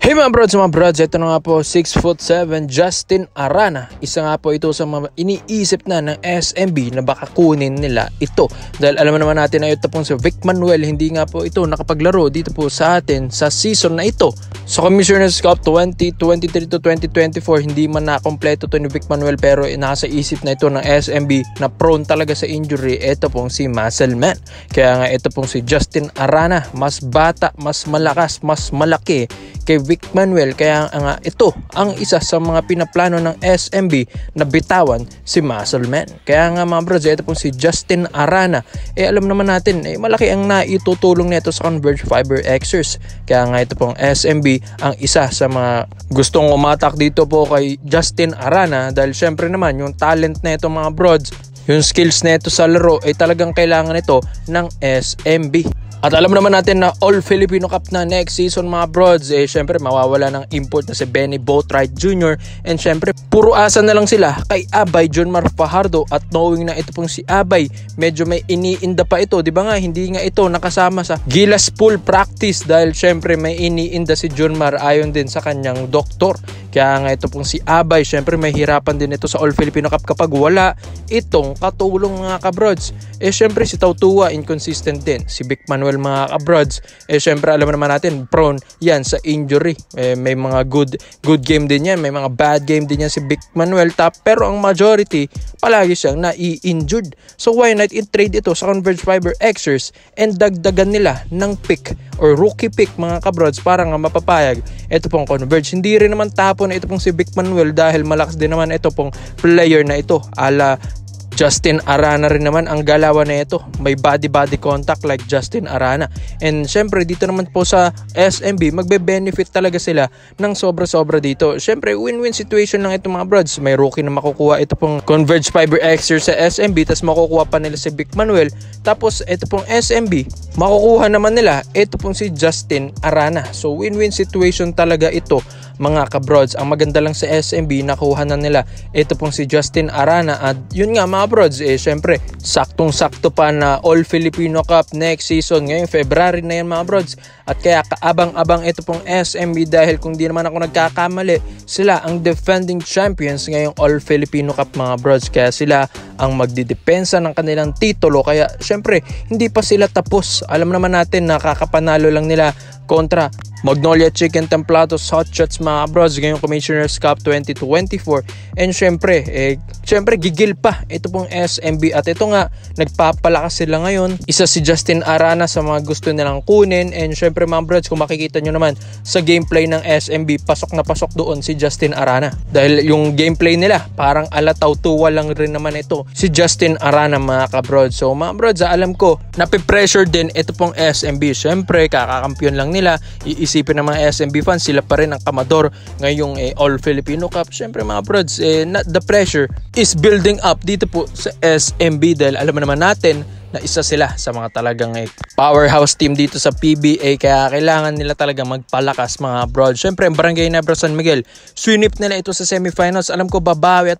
Hey mga brods, ito na nga po 6'7" Justin Arana. Isa nga po ito sa mga iniisip na ng SMB na baka kunin nila ito. Dahil alam naman natin na ito pong si Vic Manuel, hindi nga po ito nakapaglaro dito po sa atin sa season na ito. Sa Commissioner's Cup 2023 to 2024, hindi man nakompleto to ni Vic Manuel, pero nasa isip na ito ng SMB na prone talaga sa injury. Ito pong si Muscleman. Kaya nga ito pong si Justin Arana, mas bata, mas malakas, mas malaki kay Vic Manuel, kaya nga ito ang isa sa mga pinaplano ng SMB na bitawan si Muscleman. Kaya nga mga bros, ito pong si Justin Arana, alam naman natin malaki ang naitutulong nito sa Converge Fiber Xers. Kaya nga ito pong SMB ang isa sa mga gustong umatak dito po kay Justin Arana, dahil syempre naman yung talent na ito mga brods, yung skills na ito sa laro ay talagang kailangan ito ng SMB. At alam naman natin na All Filipino Cup na next season mga brods, syempre mawawala ng import na si Benny Boatwright Jr. And syempre puro asa na lang sila kay Abay Junmar Fajardo, at knowing na ito pong si Abay medyo may iniinda pa ito, di ba nga hindi nga ito nakasama sa Gilas Pool Practice dahil syempre may iniinda si Junmar ayon din sa kanyang doktor. Kaya nga ito pong si Abay, syempre may hirapan din ito sa All Filipino Cup kapag wala itong katulong mga kabrods. Syempre si Tautua inconsistent din, si Vic Manuel mga kabrods, syempre alam naman natin prone yan sa injury. May mga good game din yan, may mga bad game din yan si Vic Manuel, pero ang majority palagi siyang nai-injured. So why not i-trade ito sa Converge Fiber Xers and dagdagan nila ng pick or rookie pick mga kabrods para nga mapapayag ito pong Converge. Hindi rin naman tapo na ito pong si Vic Manuel dahil malakas din naman ito pong player na ito ala Justin Arana rin naman ang galawan na ito. May body contact like Justin Arana. And syempre dito naman po sa SMB, magbe-benefit talaga sila ng sobra-sobra dito. Syempre win-win situation lang ito mga brods. May rookie na makukuha ito pong Converge Fiber Xer sa SMB, tapos makukuha pa nila si Vic Manuel. Tapos ito pong SMB, makukuha naman nila ito pong si Justin Arana. So win-win situation talaga ito mga kabrods. Ang maganda lang sa SMB, nakuha na nila ito pong si Justin Arana. At yun nga mga brods, syempre saktong-sakto pa na All Filipino Cup next season. Ngayon February na yan mga brods, at kaya kaabang-abang ito pong SMB dahil kung di naman ako nagkakamali, sila ang defending champions ngayong All Filipino Cup mga brods. Kaya sila ang magdidepensa ng kanilang titulo, kaya syempre hindi pa sila tapos. Alam naman natin na kakapanalo lang nila kontra Magnolia Chicken Templados Hot Shots mga bros ngayong Commissioner's Cup 2024. And syempre gigil pa ito pong SMB, at ito nga nagpapalakas sila ngayon. Isa si Justin Arana sa mga gusto nilang kunin. And syempre mga bros, kung makikita nyo naman sa gameplay ng SMB, pasok na pasok doon si Justin Arana, dahil yung gameplay nila parang ala Tautua lang rin naman ito si Justin Arana mga kabrods. So mga brods, alam ko napipressure din ito pong SMB. Syempre kakakampiyon lang nila, iisipin ng mga SMB fans sila pa rin ang kamador ngayong All Filipino Cup. Syempre mga brods, the pressure is building up dito po sa SMB dahil alam naman natin na isa sila sa mga talagang powerhouse team dito sa PBA, kaya kailangan nila talaga magpalakas mga broad. Syempre ang Barangay Ginebra San Miguel, swinip nila ito sa semifinals. Alam ko babawi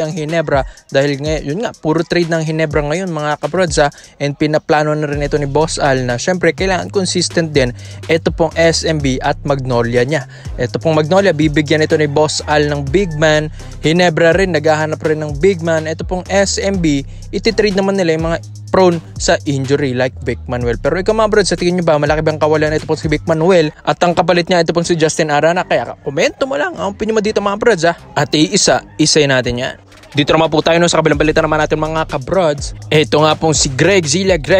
ang Ginebra dahil ngayon, yun nga, puro trade ng Ginebra ngayon mga kabrods and pinaplano na rin ito ni Boss Al na syempre kailangan consistent din ito pong SMB at Magnolia niya. Ito pong Magnolia, bibigyan ito ni Boss Al ng big man. Ginebra rin naghahanap rin ng big man. Ito pong SMB, ititrade naman nila yung mga prone sa injury like Vic Manuel. Pero ikaw mga brods, sa tingin nyo ba malaki bang kawalan ito po si Vic Manuel at ang kapalit niya ito po si Justin Arana? Kaya komento mo lang ang opinion mo dito mga brods at isay natin yan. Dito naman po tayo sa kabilang balita naman natin mga kabrods. Ito nga pong si Greg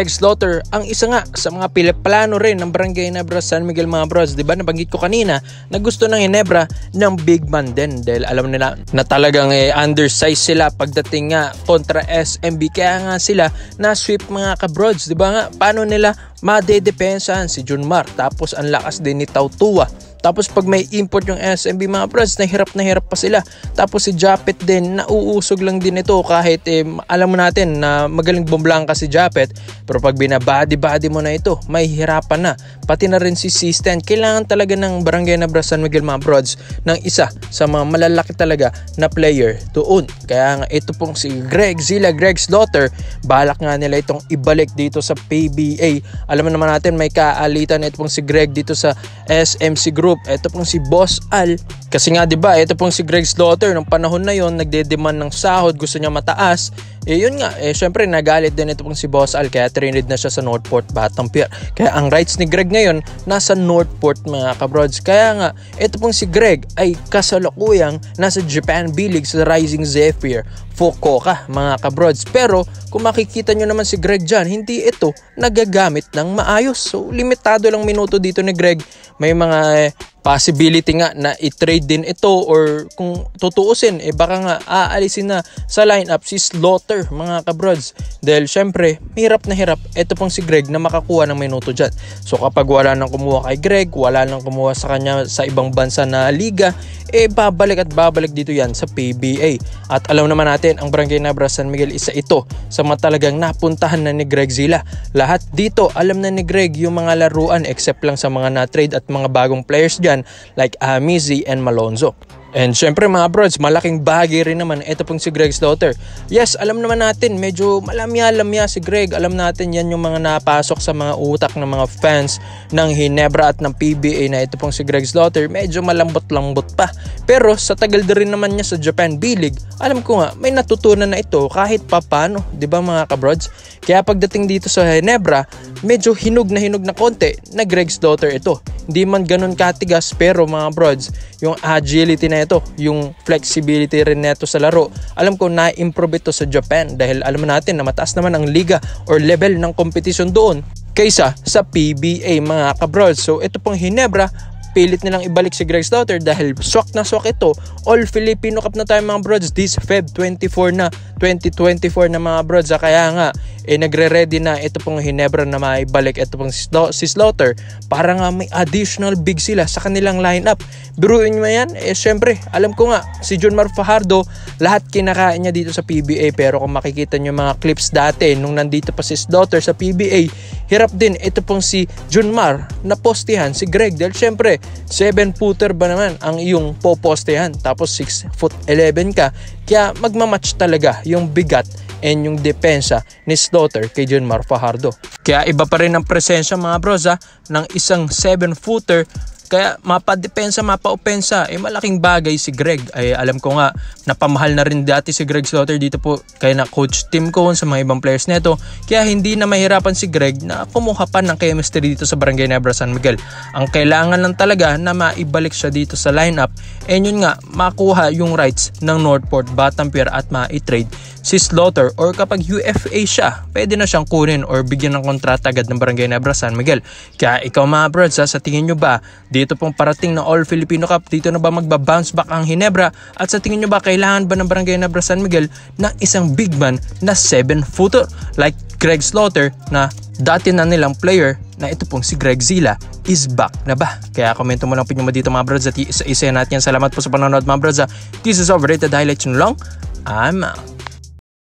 Slaughter, ang isa nga sa mga pinaplano rin ng Barangay Ginebra San Miguel mga brods. Diba nabanggit ko kanina na gusto ng Ginebra ng big man din dahil alam nila na talagang undersized sila pagdating nga kontra SMB, kaya nga sila na-sweep mga kabrods. Diba nga paano nila madedepensahan si Junmar, tapos ang lakas din ni Tautua. Tapos pag may import yung SMB mga brods, na hirap pa sila. Tapos si Japet din, nauusog lang din ito kahit alam mo natin na magaling bomblangka si Japet. Pero pag binabody mo na ito, may hirapan na. Pati na rin si System. Kailangan talaga ng Barangay Ginebra San Miguel mga brods ng isa sa mga malalaki talaga na player doon. Kaya nga ito pong si Greg Slaughter, balak nga nila itong ibalik dito sa PBA. Alam naman natin may kaalitan ito pong si Greg dito sa SMC Group. group, ito pong si Boss Al. Kasi nga 'di ba, ito pong si Greg Slaughter nung panahon na yon nagde-demand ng sahod, gusto niya mataas. Yun nga, syempre nagalit din ito pong si Boss Al kaya trinid na siya sa Northport Battlefield. Kaya ang rights ni Greg ngayon nasa Northport mga kabrods. Kaya nga, ito pong si Greg ay kasalukuyang nasa Japan B-League sa Rising Zephyr Fukuoka mga kabrods. Pero kung makikita nyo naman si Greg dyan, hindi ito nagagamit ng maayos. So limitado lang minuto dito ni Greg. May mga possibility nga na i-trade din ito, or kung tutuusin baka nga aalisin na sa lineup si Slaughter mga kabrods, dahil syempre hirap na hirap ito pong si Greg na makakuha ng minuto dyan. So kapag wala nang kumuha kay Greg, wala nang kumuha sa kanya sa ibang bansa na liga, babalik at babalik dito yan sa PBA. At alam naman natin ang Barangay Nebra San Miguel, isa ito sa mga talagang napuntahan na ni Greg Zila. Lahat dito alam na ni Greg yung mga laruan, except lang sa mga na-trade at mga bagong players dyan like Amizi and Malonzo. And syempre mga brods, malaking bagay rin naman ito pong si Greg Slaughter. Yes, alam naman natin medyo malamya-lamya si Greg. Alam natin yan yung mga napasok sa mga utak ng mga fans ng Ginebra at ng PBA na ito pong si Greg Slaughter medyo malambot-lambot pa. Pero sa tagal din rin naman niya sa Japan B-League, alam ko nga may natutunan na ito kahit papano, 'di ba mga kabrods? Kaya pagdating dito sa Ginebra, medyo hinog na konti na Greg Slaughter ito. Hindi man ganun katigas, pero mga brods, yung agility na ito, yung flexibility rin neto sa laro, alam ko na-improve ito sa Japan, dahil alam natin na mataas naman ang liga or level ng competition doon kaysa sa PBA mga kabrods. So ito pong Ginebra, pilit nilang ibalik si Greg Slaughter dahil swak na swak ito. All Filipino Cup na tayo mga brods this Feb 2024 na mga brods. Kaya nga nagre-ready na ito pong Ginebra na maibalik ito pong si Slaughter para nga may additional big sila sa kanilang lineup. Biruin mo yan, syempre alam ko nga si Junmar Fajardo lahat kinakain niya dito sa PBA, pero kung makikita nyo mga clips dati nung nandito pa si Slaughter sa PBA, hirap din ito pong si Junmar na postehan si Greg, dahil syempre 7-footer ba naman ang iyong popostehan, tapos 6'11" ka, kaya magmamatch talaga yung bigat and yung depensa ni Slaughter kay Junmar Fajardo. Kaya iba pa rin ang presensya mga bros ng isang 7-footer. Kaya mapadepensa, mapaopensa, malaking bagay si Greg. Alam ko nga, napamahal na rin dati si Greg Slaughter dito po kaya na Coach Tim Cone sa mga ibang players neto. Kaya hindi na mahirapan si Greg na kumuha pa ng chemistry dito sa Barangay Nebra San Miguel. Ang kailangan lang talaga na maibalik siya dito sa lineup, yun nga, makuha yung rights ng Northport Battlefield at ma-trade si Slaughter, or kapag UFA siya, pwede na siyang kunin or bigyan ng kontrata agad ng Barangay Nebra San Miguel. Kaya ikaw mga brods, sa tingin nyo ba dito pong parating na All Filipino Cup, dito na ba magba-bounce back ang Ginebra? At sa tingin nyo ba kailangan ba ng Barangay Nebra San Miguel ng isang big man na 7-footer like Greg Slaughter, na dati na nilang player na ito pong si Greg Zila is back na ba? Kaya komento mo lang po nyo dito mga brods at isa natin yan. Salamat po sa panonood mga brods. This is Overrated Highlights nyo lang. I'm out.